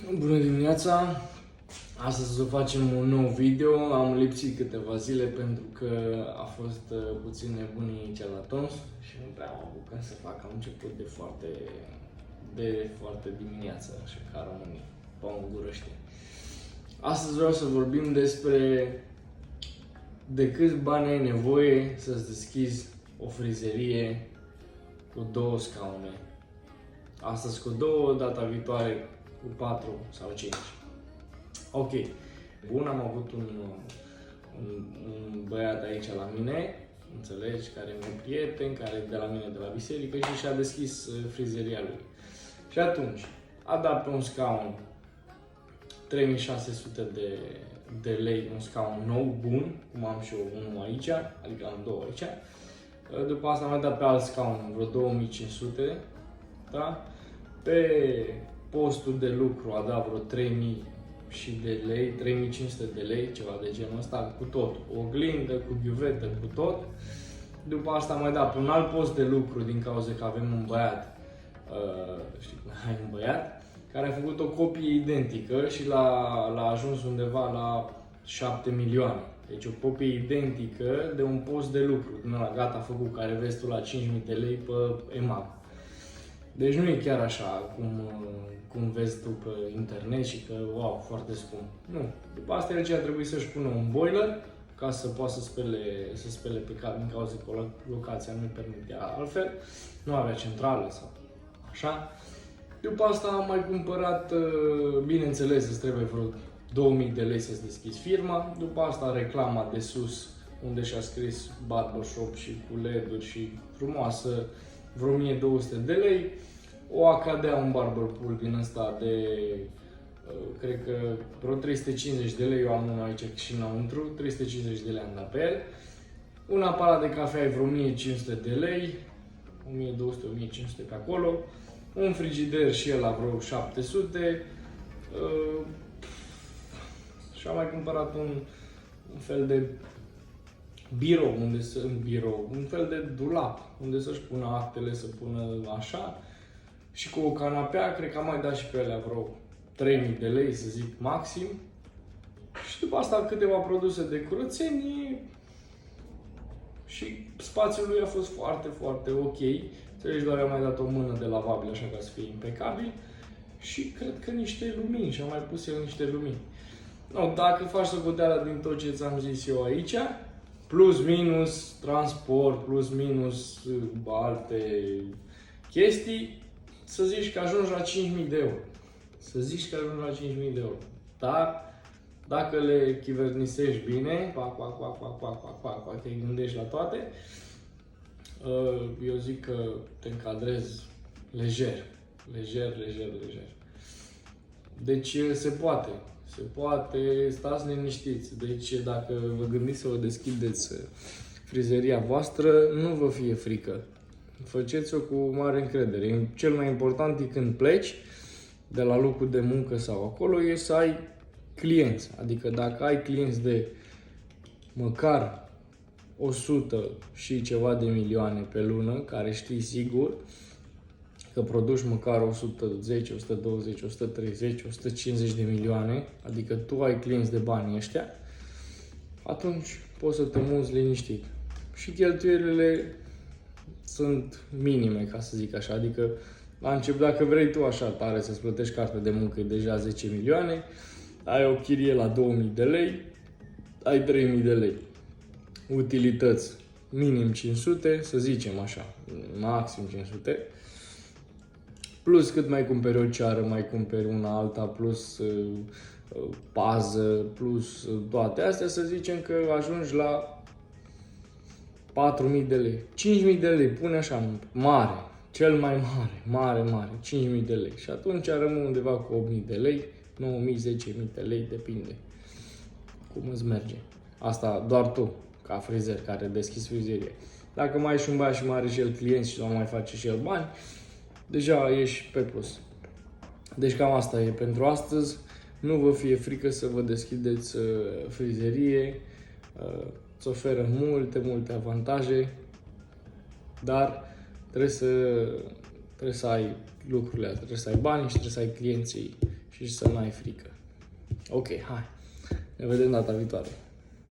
Bună dimineața! Astăzi o facem un nou video. Am lipsit câteva zile pentru că a fost puțin nebunie aici la Toms și nu prea am apucat să fac. Am început de foarte dimineață, așa ca românii, pe îngurăște. Astăzi vreau să vorbim despre de câți bani ai nevoie să-ți deschizi o frizerie cu 2 scaune. Astăzi cu 2, data viitoare cu 4 sau 5. Ok. Bun, am avut un băiat aici la mine, înțelegi, care mi-e prieten, care e de la mine de la biserică și și-a deschis frizeria lui. Și atunci, a dat pe un scaun 3600 de lei, un scaun nou, bun, cum am și eu unul aici, adică am 2 aici. După asta am mai dat pe alt scaun vreo 2500, da? Pe postul de lucru a dat vreo 3000 și de lei, 3500 de lei, ceva de genul ăsta, cu tot. O oglindă, cu ghiuvetă, cu tot. După asta am mai dat pe un alt post de lucru din cauza că avem un băiat, știi cum ai un băiat, care a făcut o copie identică și l-a ajuns undeva la 7 milioane. Deci o copie identică de un post de lucru, din ăla gata făcut, care vezi tu la 5000 de lei pe EMAG. Deci nu e chiar așa cum vezi tu pe internet și că, wow, foarte scump. Nu. După asta el ce a trebuit să-și pună un boiler ca să poată să spele pe cap din cauza că locația nu-i permitea altfel. Nu avea centrală sau așa. După asta am mai cumpărat, bineînțeles, îți trebuie vreo 2000 de lei să-ți deschizi firma. După asta reclama de sus, unde și-a scris barbershop și cu LED-uri și frumoasă, vreo 1200 de lei. O acadea, un barber pool din ăsta de, cred că vreo 350 de lei, eu am unul aici și înăuntru, 350 de lei am dat pe el. Un aparat de cafea e vreo 1500 de lei, 1200-1500 pe acolo. Un frigider și el la vreo 700. Și am mai cumpărat un fel de birou, un fel de dulap, unde să-și pună actele, să pună așa. Și cu o canapea, cred că am mai dat și pe alea vreo 3000 de lei, să zic, maxim. Și după asta câteva produse de curățenie. Și spațiul lui a fost foarte, foarte ok. Înțelegi, doar am mai dat o mână de lavabil, așa ca să fie impecabil. Și cred că niște lumini, și am mai pus el niște lumini. No, dacă faci socoteala din tot ce ți-am zis eu aici, plus minus transport, plus minus alte chestii, să zici că ajungi la 5.000 de euro. Să zici că ajungi la 5.000 de euro. Dar dacă le chivernisești bine, te gândești la toate, eu zic că te încadrezi lejer. Deci se poate. Se poate, stați liniștiți. Deci dacă vă gândiți să vă deschideți frizeria voastră, nu vă fie frică. Faceți-o cu mare încredere. Cel mai important e când pleci de la locul de muncă sau acolo, e să ai clienți. Adică dacă ai clienți de măcar 100 și ceva de milioane pe lună, care știi sigur că produci măcar 110, 120, 130, 150 de milioane, adică tu ai clienți de bani ăștia, atunci poți să te muți liniștit. Și cheltuielile sunt minime, ca să zic așa, adică la început, dacă vrei tu așa tare să-ți plătești cartea de muncă, e deja 10 milioane, ai o chirie la 2000 de lei, ai 3000 de lei. Utilități, minim 500, să zicem așa, maxim 500, plus cât mai cumperi o ceară, mai cumperi una alta, plus pază, plus toate astea, să zicem că ajungi la 4000 de lei, 5000 de lei, pune așa, mare, cel mai mare, 5000 de lei. Și atunci rămân undeva cu 8000 de lei, 9000, 10000 de lei, depinde cum îți merge. Asta doar tu, ca frizer, care deschizi frizerie. Dacă mai ai și un băiat și mai are și el clienți și nu mai face și el bani, deja ești pe plus. Deci cam asta e pentru astăzi. Nu vă fie frică să vă deschideți frizerie. Îți oferă multe avantaje, dar trebuie să ai lucrurile astea, trebuie să ai bani și trebuie să ai clienții și și să n-ai frică. Ok, hai. Ne vedem data viitoare.